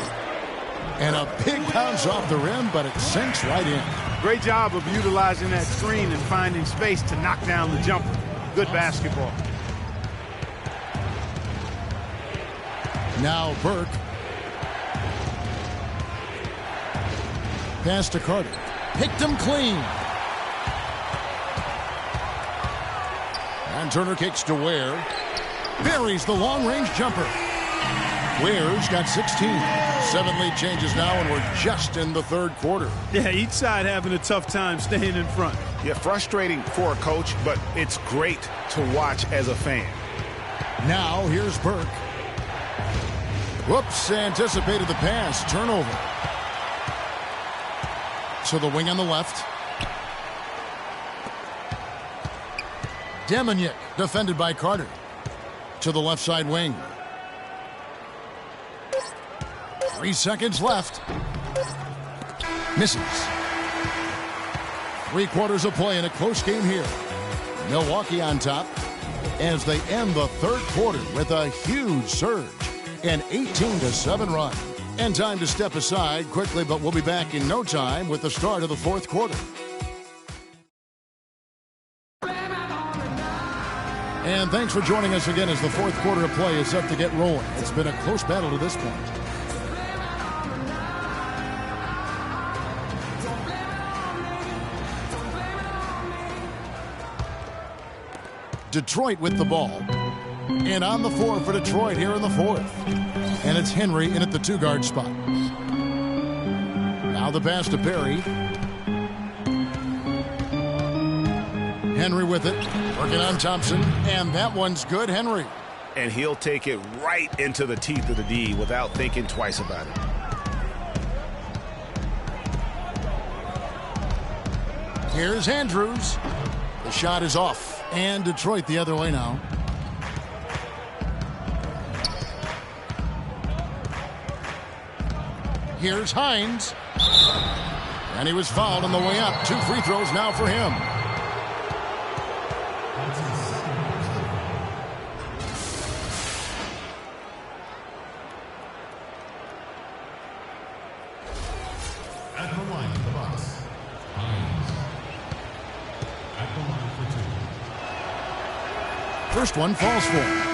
And a big bounce off the rim, but it sinks right in.
Great job of utilizing that screen and finding space to knock down the jumper. Good basketball.
Now Burke. Pass to Carter. Picked him clean. And Turner kicks to Ware. Buries the long-range jumper. Ware's got 16. 7 lead changes now, and we're just in the 3rd quarter.
Yeah, each side having a tough time staying in front.
Yeah, frustrating for a coach, but it's great to watch as a fan.
Now here's Burke. Whoops, anticipated the pass. Turnover. So the wing on the left. Demonic, defended by Carter. To the left side wing. 3 seconds left. Misses. 3 quarters of play in a close game here. Milwaukee on top as they end the 3rd quarter with a huge surge. An 18-7 run. And time to step aside quickly, but we'll be back in no time with the start of the 4th quarter. And thanks for joining us again as the 4th quarter of play is set to get rolling. It's been a close battle to this point. Detroit with the ball. And on the floor for Detroit here in the 4th. And it's Henry in at the 2-guard spot. Now the pass to Perry. Henry with it. Working on Thompson. And that one's good, Henry.
And he'll take it right into the teeth of the D without thinking twice about it.
Here's Andrews. The shot is off. And Detroit the other way now. Here's Hines. And he was fouled on the way up. 2 free throws now for him.
At the line of the box, Hines. At the line for 2.
First one falls for him.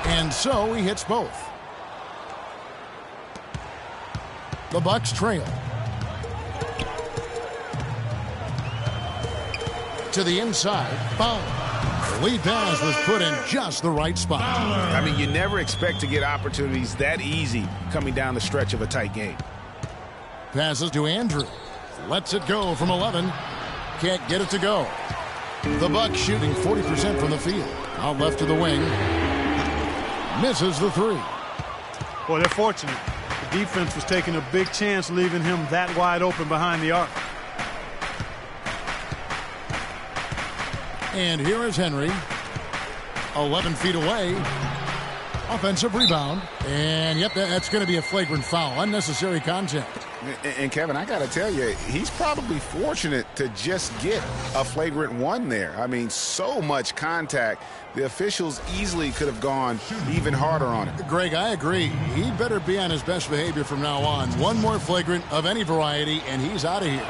And so he hits both. The Bucks trail. To the inside. Fowler. The lead pass was put in just the right spot.
I mean, you never expect to get opportunities that easy coming down the stretch of a tight game.
Passes to Andrew. Lets it go from 11. Can't get it to go. The Bucks shooting 40% from the field. Out left to the wing. Misses the 3.
Well, they're fortunate. The defense was taking a big chance leaving him that wide open behind the arc.
And here is Henry. 11 feet away. Offensive rebound. And, yep, that's going to be a flagrant foul. Unnecessary contact.
And Kevin, I got to tell you, he's probably fortunate to just get a flagrant one there. I mean, so much contact. The officials easily could have gone even harder on it.
Greg, I agree. He better be on his best behavior from now on. One more flagrant of any variety, and he's out of here.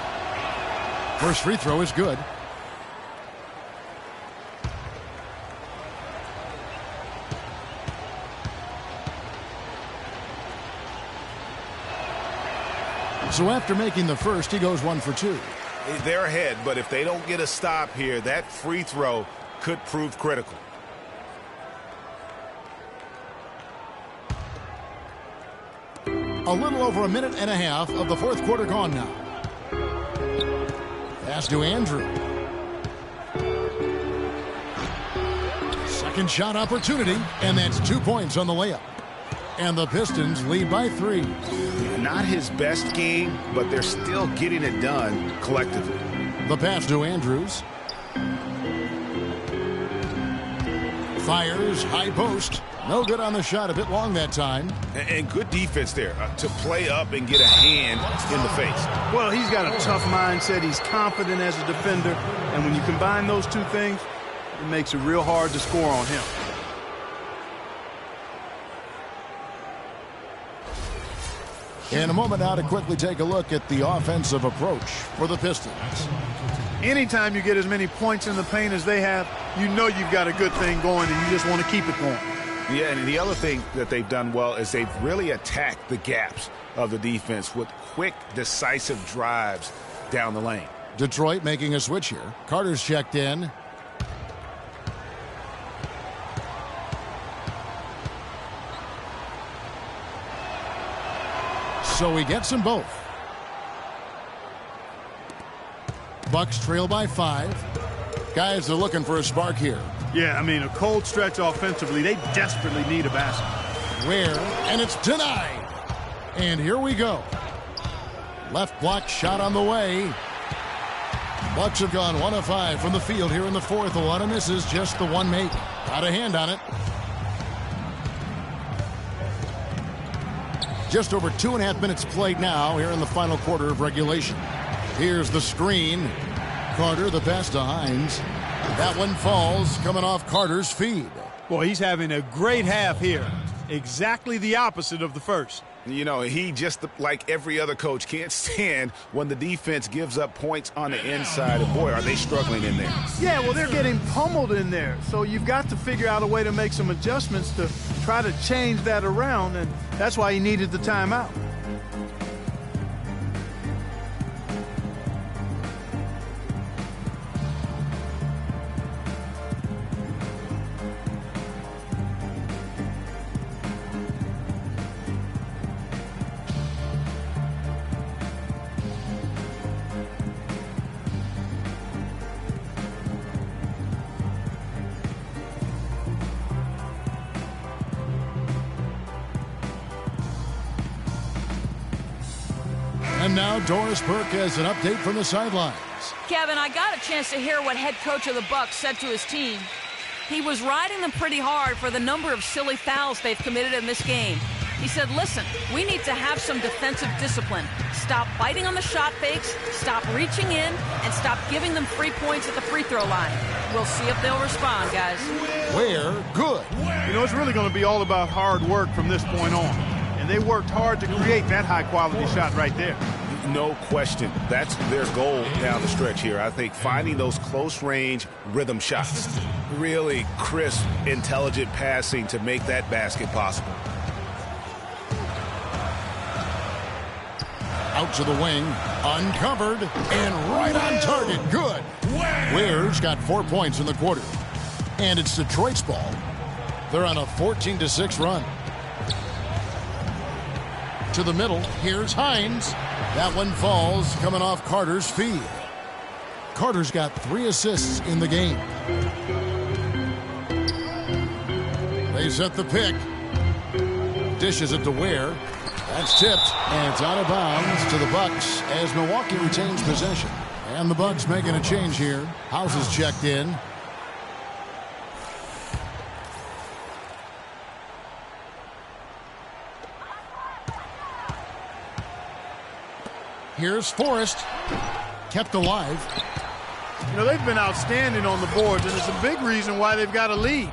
First free throw is good. So after making the first, he goes 1 for 2.
They're ahead, but if they don't get a stop here, that free throw could prove critical.
A little over a minute and a half of the fourth quarter gone now. Pass to Andrew. Second shot opportunity, and that's 2 points on the layup. And the Pistons lead by 3.
Not his best game, but they're still getting it done collectively.
The pass to Andrews. Fires, high post. No good on the shot, a bit long that time.
And good defense there to play up and get a hand in the face.
Well, he's got a tough mindset. He's confident as a defender. And when you combine those two things, it makes it real hard to score on him.
In a moment now to quickly take a look at the offensive approach for the Pistons.
Anytime you get as many points in the paint as they have, you know you've got a good thing going and you just want to keep it going.
Yeah, and the other thing that they've done well is they've really attacked the gaps of the defense with quick, decisive drives down the lane.
Detroit making a switch here. Carter's checked in. So he gets them both. Bucks trail by 5. Guys are looking for a spark here.
Yeah, I mean, a cold stretch offensively. They desperately need a basket.
Where? And it's denied. And here we go. Left block shot on the way. Bucks have gone 1 of 5 from the field here in the fourth. A lot of misses, just the one make. Got a hand on it. Just over 2.5 minutes played now here in the final quarter of regulation. Here's the screen. Carter, the pass to Hines. That one falls, coming off Carter's feed.
Boy, he's having a great half here. Exactly the opposite of the first.
You know, he just, like every other coach, can't stand when the defense gives up points on the inside. And boy, are they struggling in there.
Yeah, well, they're getting pummeled in there. So you've got to figure out a way to make some adjustments to try to change that around. And that's why he needed the timeout.
And now Doris Burke has an update from the sidelines.
Kevin, I got a chance to hear what head coach of the Bucks said to his team. He was riding them pretty hard for the number of silly fouls they've committed in this game. He said, listen, we need to have some defensive discipline. Stop biting on the shot fakes, stop reaching in, and stop giving them free points at the free throw line. We'll see if they'll respond, guys.
Where? Good.
You know, it's really going to be all about hard work from this point on. And they worked hard to create that high-quality shot right there.
No question. That's their goal down the stretch here. I think finding those close-range rhythm shots. Really crisp, intelligent passing to make that basket possible.
Out to the wing, uncovered, and right on target. Good. Ware's got 4 points in the quarter. And it's Detroit's ball. They're on a 14-6 run. To the middle, here's Hines. That one falls, coming off Carter's feed. Carter's got 3 assists in the game. They set the pick. Dishes it to Ware. That's tipped, and it's out of bounds to the Bucks as Milwaukee retains possession. And the Bucks making a change here. House is checked in. Here's Forrest. Kept alive.
You know, they've been outstanding on the boards, and it's a big reason why they've got a lead.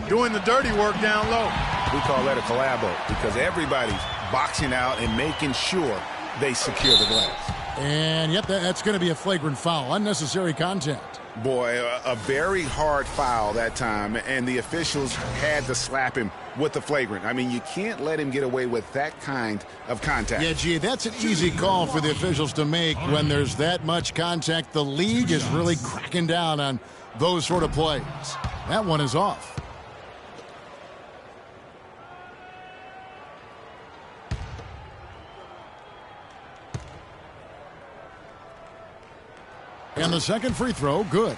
Doing the dirty work down low.
We call that a collabo because everybody's boxing out and making sure they secure the glass.
And yep, that's going to be a flagrant foul. Unnecessary contact.
Boy, a very hard foul that time, and the officials had to slap him with the flagrant. I mean, you can't let him get away with that kind of contact.
Yeah, gee, that's an easy call for the officials to make when there's that much contact. The league is really cracking down on those sort of plays. That one is off. And the second free throw, good.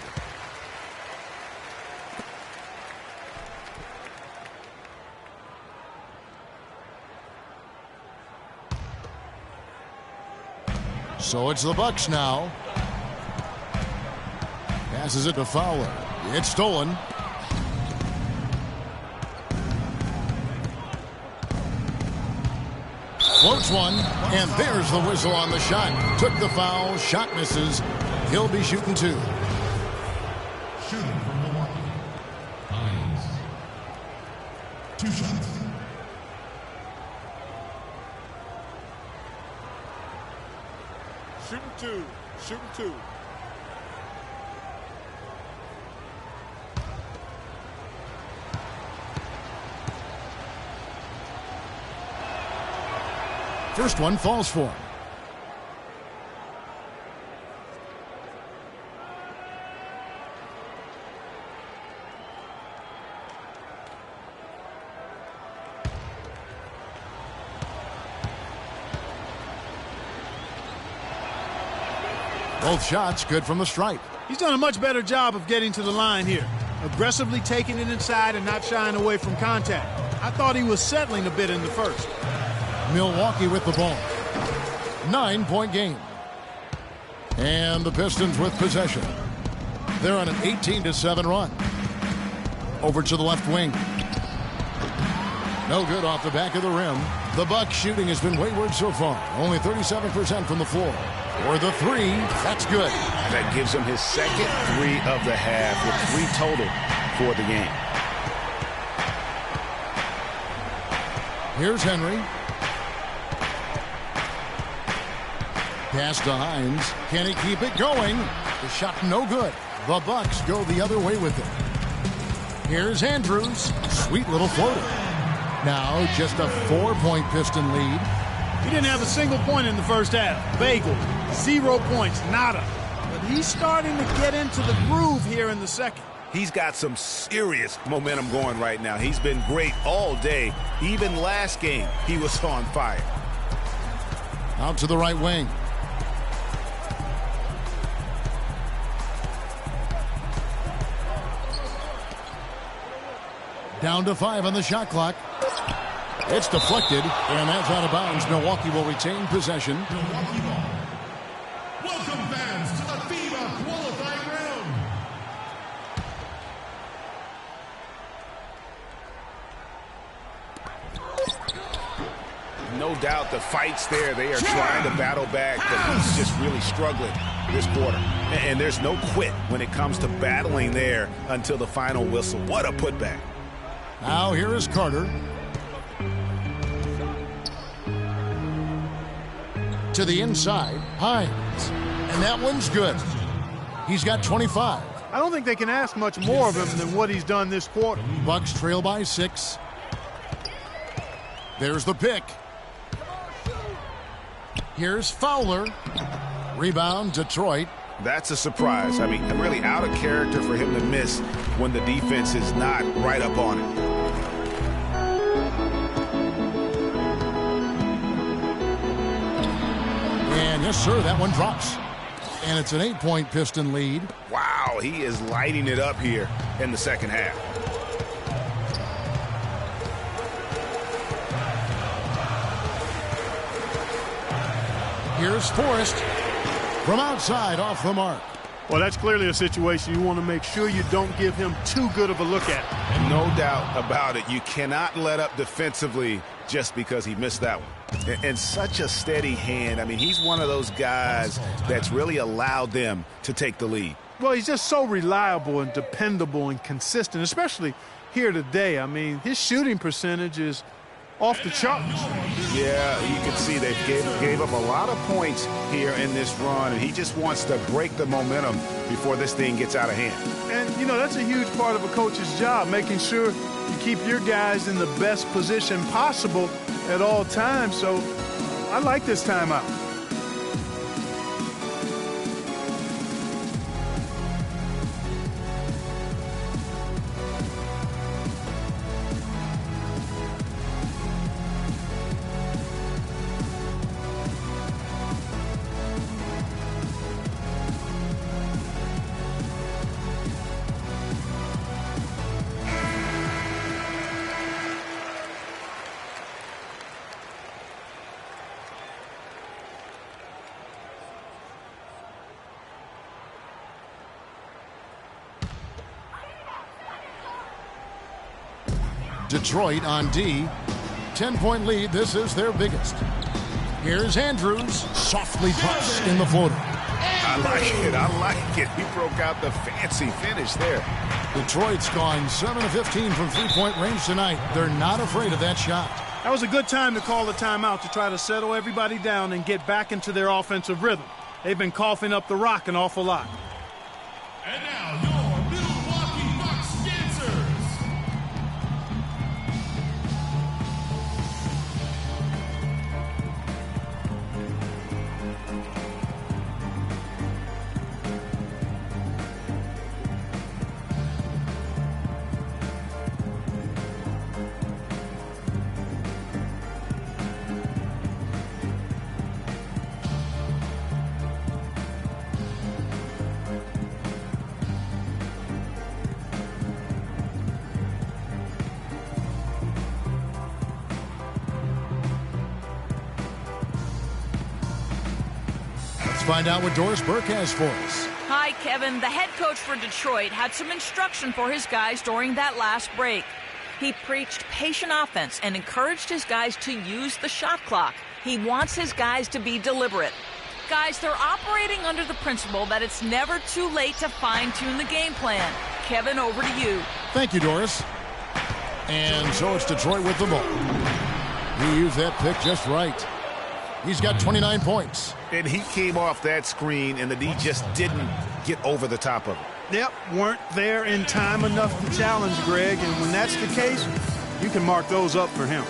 So it's the Bucks now. Passes it to Fowler. It's stolen. Floats one, and there's the whistle on the shot. Took the foul, shot misses. He'll be shooting two.
Shooting from Milwaukee. Hines. 2 shots.
Shooting two. Shooting two.
First one falls for him. Both shots good from the stripe.
He's done a much better job of getting to the line here. Aggressively taking it inside and not shying away from contact. I thought he was settling a bit in the first.
Milwaukee with the ball. 9-point game. And the Pistons with possession. They're on an 18-7 run. Over to the left wing. No good off the back of the rim. The Bucks shooting has been wayward so far. Only 37% from the floor. For the three, that's good.
That gives him his second three of the half with 3 total for the game.
Here's Henry. Pass to Hines. Can he keep it going? The shot no good. The Bucks go the other way with it. Here's Andrews. Sweet little floater. Now just a 4-point Piston lead.
He didn't have a single point in the first half. Bagel. 0 points. Nada. But he's starting to get into the groove here in the second.
He's got some serious momentum going right now. He's been great all day. Even last game, he was on fire.
Out to the right wing. Down to 5 on the shot clock. It's deflected, and that's out of bounds. Milwaukee will retain possession.
Milwaukee ball. Welcome fans to the FIBA qualifying round.
No doubt the fight's there. They are trying to battle back, but he's just really struggling this quarter. And there's no quit when it comes to battling there until the final whistle. What a putback.
Now here is Carter. To the inside, Hines. And that one's good. He's got 25.
I don't think they can ask much more of him than what he's done this quarter.
Bucks trail by 6. There's the pick. Here's Fowler. Rebound, Detroit.
That's a surprise. I mean, really out of character for him to miss when the defense is not right up on it.
And yes, sir, that one drops. And it's an 8-point Piston lead.
Wow, he is lighting it up here in the second half.
Here's Forrest. From outside, off the mark.
Well, that's clearly a situation you want to make sure you don't give him too good of a look at.
No doubt about it. You cannot let up defensively just because he missed that one. And such a steady hand. I mean, he's one of those guys that's really allowed them to take the lead.
Well, he's just so reliable and dependable and consistent, especially here today. I mean, his shooting percentage is off the charts.
Yeah, you can see they gave up a lot of points here in this run, and he just wants to break the momentum before this thing gets out of hand.
And, you know, that's a huge part of a coach's job, making sure you keep your guys in the best position possible at all times. So I like this timeout.
Detroit on D. 10-point lead. This is their biggest. Here's Andrews. Softly puts in the floater.
I like it. I like it. He broke out the fancy finish there.
Detroit's gone 7 of 15 from three-point range tonight. They're not afraid of that shot.
That was a good time to call the timeout to try to settle everybody down and get back into their offensive rhythm. They've been coughing up the rock an awful lot.
And now your Milwaukee Bucks dancers.
Find out what Doris Burke has for us.
Hi, Kevin. The head coach for Detroit had some instruction for his guys during that last break. He preached patient offense and encouraged his guys to use the shot clock. He wants his guys to be deliberate. Guys, they're operating under the principle that it's never too late to fine-tune the game plan. Kevin, over to you.
Thank you, Doris. And so it's Detroit with the ball. He used that pick just right. He's got 29 points.
And he came off that screen, and the D just didn't get over the top of it.
Yep, weren't there in time enough to challenge Greg, and when that's the case, you can mark those up for him.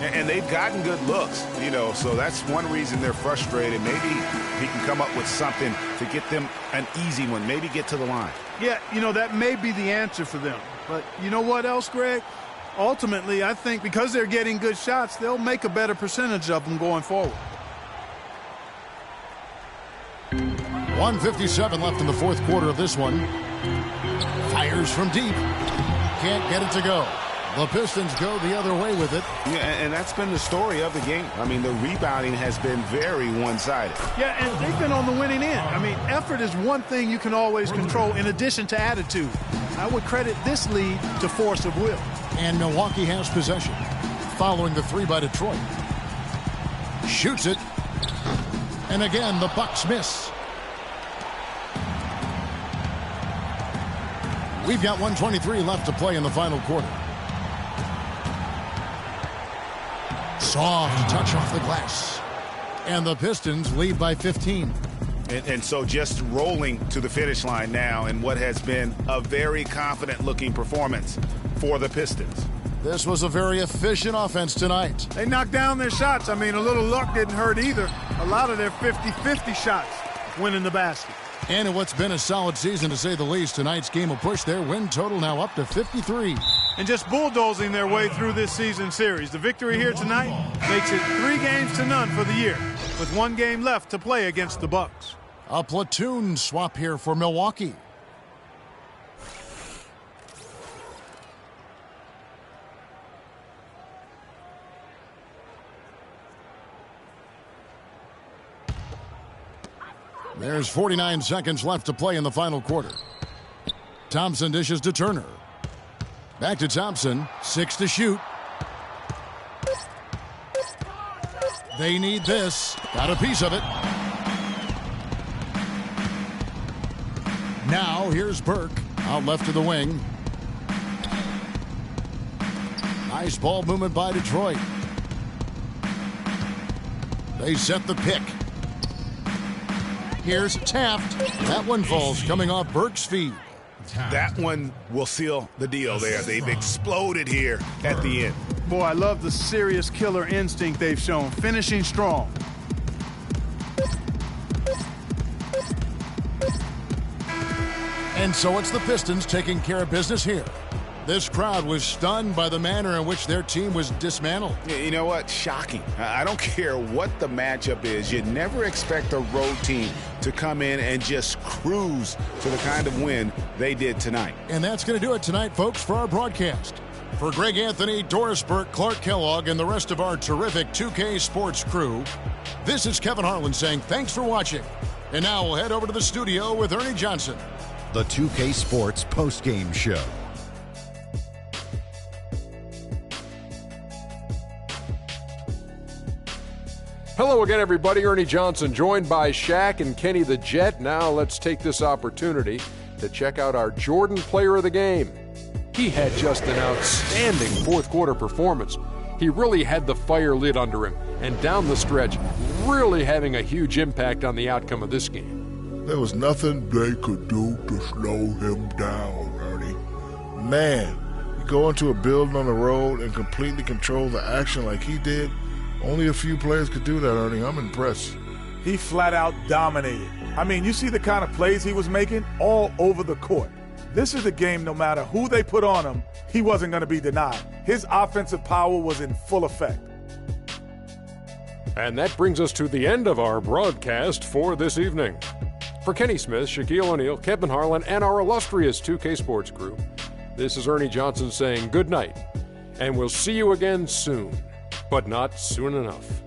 And they've gotten good looks, you know, so that's one reason they're frustrated. Maybe he can come up with something to get them an easy one, maybe get to the line.
Yeah, you know, that may be the answer for them. But you know what else, Greg? Ultimately, I think because they're getting good shots, they'll make a better percentage of them going forward.
1:57 left in the fourth quarter of this one. Fires from deep. Can't get it to go. The Pistons go the other way with it.
Yeah, and that's been the story of the game. I mean, the rebounding has been very one-sided.
Yeah, and they've been on the winning end. I mean, effort is one thing you can always control in addition to attitude. I would credit this lead to force of will.
And Milwaukee has possession. Following the three by Detroit. Shoots it. And again, the Bucks miss. We've got 1:23 left to play in the final quarter. Soft touch off the glass. And the Pistons lead by 15.
And so just rolling to the finish line now in what has been a very confident-looking performance for the Pistons.
This was a very efficient offense tonight.
They knocked down their shots. I mean, a little luck didn't hurt either. A lot of their 50-50 shots went in the basket.
And in what's been a solid season, to say the least, tonight's game will push their win total now up to 53.
And just bulldozing their way through this season series. The victory here tonight makes it 3-0 for the year, with one game left to play against the Bucks.
A platoon swap here for Milwaukee. There's 49 seconds left to play in the final quarter. Thompson dishes to Turner. Back to Thompson. 6 to shoot. They need this. Got a piece of it. Now here's Burke. Out left to the wing. Nice ball movement by Detroit. They set the pick. Here's Taft. That one falls coming off Burke's feet.
That one will seal the deal there. They've exploded here at the end.
Boy, I love the serious killer instinct they've shown, finishing strong.
And so it's the Pistons taking care of business here. This crowd was stunned by the manner in which their team was dismantled.
You know what? Shocking. I don't care what the matchup is. You never expect a road team to come in and just cruise to the kind of win they did tonight.
And that's going to do it tonight, folks, for our broadcast. For Greg Anthony, Doris Burke, Clark Kellogg, and the rest of our terrific 2K Sports crew, this is Kevin Harlan saying thanks for watching. And now we'll head over to the studio with Ernie Johnson.
The 2K Sports postgame show.
Hello again, everybody. Ernie Johnson, joined by Shaq and Kenny the Jet. Now let's take this opportunity to check out our Jordan Player of the Game. He had just an outstanding fourth quarter performance. He really had the fire lit under him, and down the stretch, really having a huge impact on the outcome of this game.
There was nothing they could do to slow him down, Ernie. Man, you go into a building on the road and completely control the action like he did. Only a few players could do that, Ernie. I'm impressed.
He flat out dominated. I mean, you see the kind of plays he was making all over the court. This is a game, no matter who they put on him, he wasn't going to be denied. His offensive power was in full effect.
And that brings us to the end of our broadcast for this evening. For Kenny Smith, Shaquille O'Neal, Kevin Harlan, and our illustrious 2K Sports crew, this is Ernie Johnson saying good night, and we'll see you again soon, but not soon enough.